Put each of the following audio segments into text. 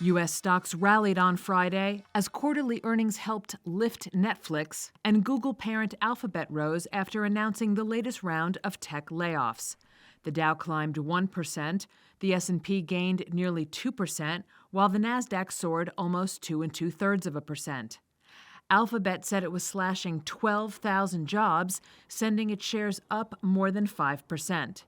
U.S. stocks rallied on Friday as quarterly earnings helped lift Netflix, and Google parent Alphabet rose after announcing the latest round of tech layoffs. The Dow climbed 1%, the S&P gained nearly 2%, while the Nasdaq soared almost 2 2/3%. Alphabet said it was slashing 12,000 jobs, sending its shares up more than 5%.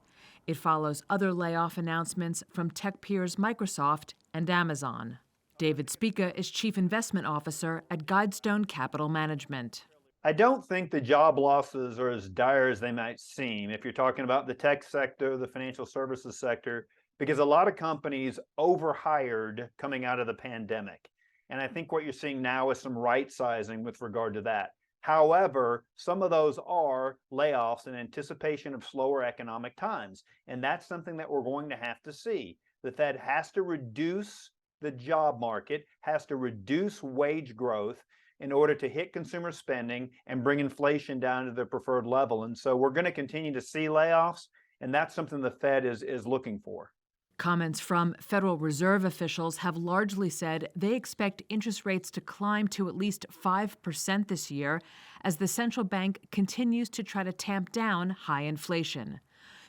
It follows other layoff announcements from tech peers Microsoft and Amazon. David Spica is Chief Investment Officer at Guidestone Capital Management. I don't think the job losses are as dire as they might seem if you're talking about the tech sector, the financial services sector, because a lot of companies overhired coming out of the pandemic. And I think what you're seeing now is some right sizing with regard to that. However, some of those are layoffs in anticipation of slower economic times. And that's something that we're going to have to see. The Fed has to reduce the job market, has to reduce wage growth in order to hit consumer spending and bring inflation down to the preferred level. And so we're going to continue to see layoffs, and that's something the Fed is looking for. Comments from Federal Reserve officials have largely said they expect interest rates to climb to at least 5% this year as the central bank continues to try to tamp down high inflation.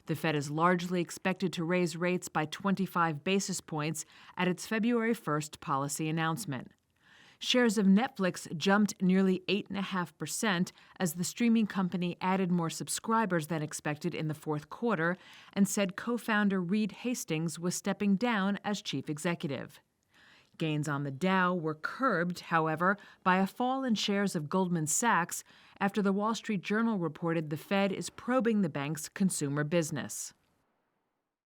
The Fed is largely expected to raise rates by 25 basis points at its February 1st policy announcement. Shares of Netflix jumped nearly 8.5% as the streaming company added more subscribers than expected in the fourth quarter and said co-founder Reed Hastings was stepping down as chief executive. Gains on the Dow were curbed, however, by a fall in shares of Goldman Sachs after the Wall Street Journal reported the Fed is probing the bank's consumer business.